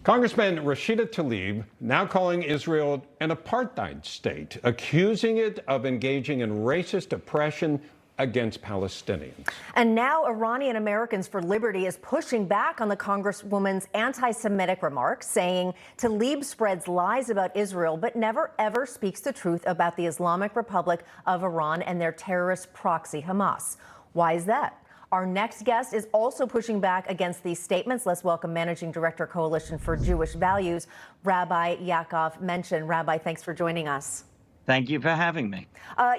Congressman Rashida Tlaib now calling Israel an apartheid state, accusing it of engaging in racist oppression against Palestinians. And now Iranian Americans for Liberty is pushing back on the Congresswoman's anti-Semitic remarks, saying Tlaib spreads lies about Israel but never ever speaks the truth about the Islamic Republic of Iran and their terrorist proxy Hamas. Why is that? Our next guest is also pushing back against these statements. Let's welcome Managing Director, Coalition for Jewish Values, Rabbi Yaakov Menken. Rabbi, thanks for joining us. Thank you for having me.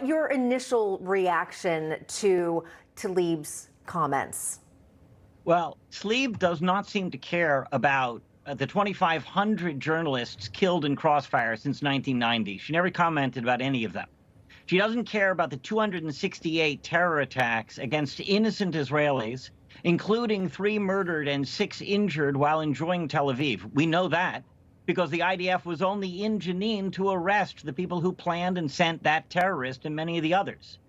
Your initial reaction to Tlaib's comments? Well, Tlaib does not seem to care about the 2,500 journalists killed in Crossfire since 1990. She never commented about any of them. She doesn't care about the 268 terror attacks against innocent Israelis, including 3 murdered and 6 injured while enjoying Tel Aviv. We know that because the IDF was only in Jenin to arrest the people who planned and sent that terrorist and many of the others.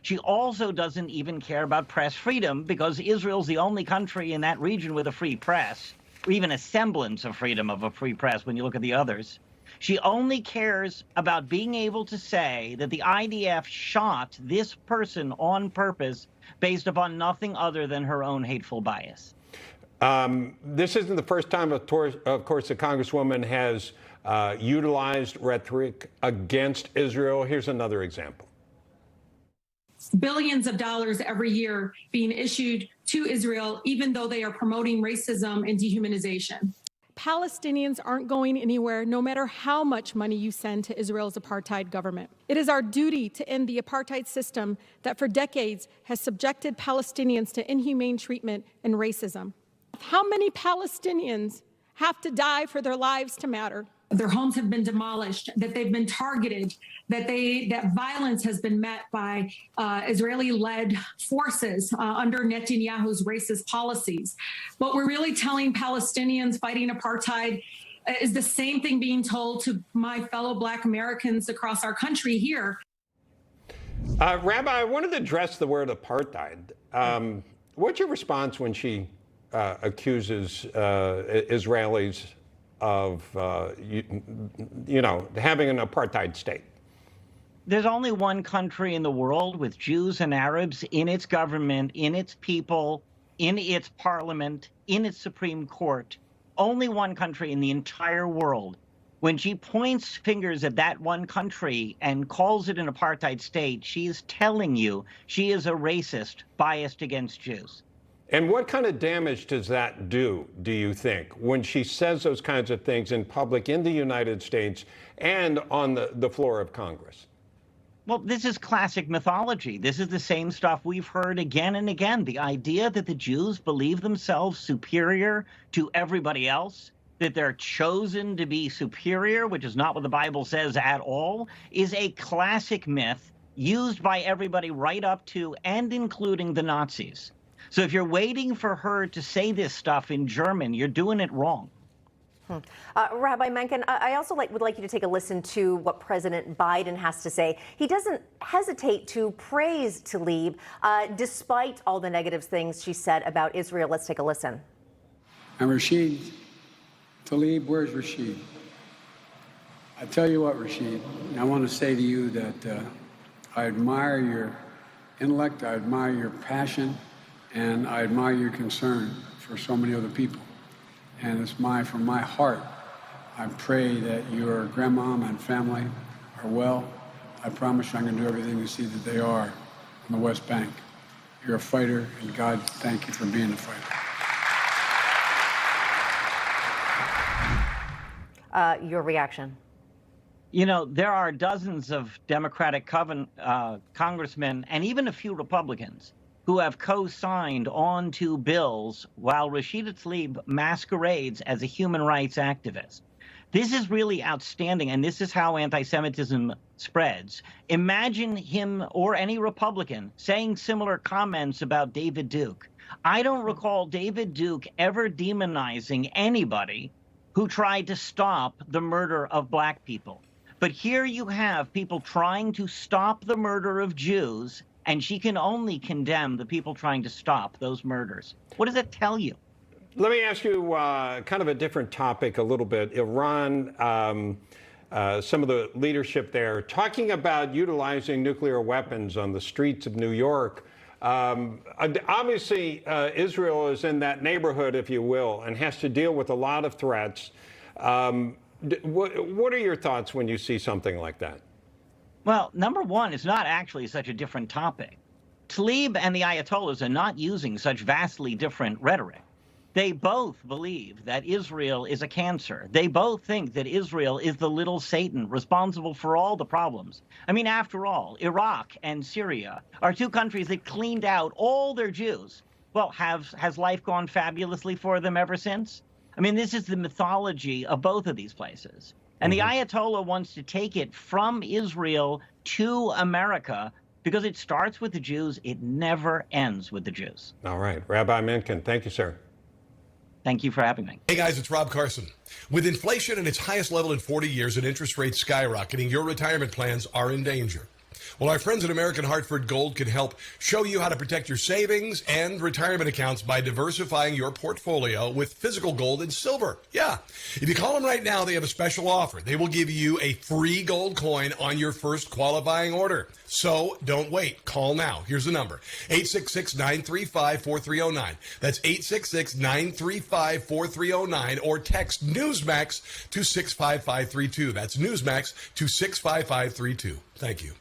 She also doesn't even care about press freedom because Israel's the only country in that region with a free press, or even a semblance of freedom of a free press when you look at the others. She only cares about being able to say that the IDF shot this person on purpose based upon nothing other than her own hateful bias. This isn't the first time, of course, the Congresswoman has utilized rhetoric against Israel. Here's another example. Billions of dollars every year being issued to Israel, even though they are promoting racism and dehumanization. Palestinians aren't going anywhere, no matter how much money you send to Israel's apartheid government. It is our duty to end the apartheid system that for decades has subjected Palestinians to inhumane treatment and racism. How many Palestinians have to die for their lives to matter? Their homes have been demolished, that they've been targeted, that violence has been met by Israeli-led forces under Netanyahu's racist policies. What we're really telling Palestinians fighting apartheid is the same thing being told to my fellow Black Americans across our country here. Rabbi, I wanted to address the word apartheid. What's your response when she accuses Israelis of, having an apartheid state? There's only one country in the world with Jews and Arabs in its government, in its people, in its parliament, in its Supreme Court. Only one country in the entire world. When she points fingers at that one country and calls it an apartheid state, she is telling you she is a racist biased against Jews. And what kind of damage does that do you think, when she says those kinds of things in public in the United States and on the floor of Congress? Well, this is classic mythology. This is the same stuff we've heard again and again. The idea that the Jews believe themselves superior to everybody else, that they're chosen to be superior, which is not what the Bible says at all, is a classic myth used by everybody right up to and including the Nazis. So if you're waiting for her to say this stuff in German, you're doing it wrong. Rabbi Menken, I also would like you to take a listen to what President Biden has to say. He doesn't hesitate to praise Tlaib despite all the negative things she said about Israel. Let's take a listen. And Rashid Tlaib, where's Rashid? I tell you what, Rashid, I want to say to you that I admire your intellect, I admire your passion, and I admire your concern for so many other people. And it's from my heart, I pray that your grandmom and family are well. I promise you I'm going to do everything to see that they are on the West Bank. You're a fighter, and God, thank you for being a fighter. Your reaction? You know, there are dozens of Democratic congressmen and even a few Republicans who have co-signed on to bills while Rashida Tlaib masquerades as a human rights activist. This is really outstanding, and this is how anti-Semitism spreads. Imagine him or any Republican saying similar comments about David Duke. I don't recall David Duke ever demonizing anybody who tried to stop the murder of Black people. But here you have people trying to stop the murder of Jews, and she can only condemn the people trying to stop those murders. What does that tell you? Let me ask you kind of a different topic a little bit. Iran, some of the leadership there, talking about utilizing nuclear weapons on the streets of New York. Obviously, Israel is in that neighborhood, if you will, and has to deal with a lot of threats. What are your thoughts when you see something like that? Well, number one, it's not actually such a different topic. Tlaib and the Ayatollahs are not using such vastly different rhetoric. They both believe that Israel is a cancer. They both think that Israel is the little Satan responsible for all the problems. I mean, after all, Iraq and Syria are two countries that cleaned out all their Jews. Well, has life gone fabulously for them ever since? I mean, this is the mythology of both of these places. And the Ayatollah wants to take it from Israel to America because it starts with the Jews. It never ends with the Jews. All right. Rabbi Menken, thank you, sir. Thank you for having me. Hey, guys, it's Rob Carson. With inflation at its highest level in 40 years and interest rates skyrocketing, your retirement plans are in danger. Well, our friends at American Hartford Gold can help show you how to protect your savings and retirement accounts by diversifying your portfolio with physical gold and silver. Yeah. If you call them right now, they have a special offer. They will give you a free gold coin on your first qualifying order. So don't wait. Call now. Here's the number, 866-935-4309. That's 866-935-4309, or text Newsmax to 65532. That's Newsmax to 65532. Thank you.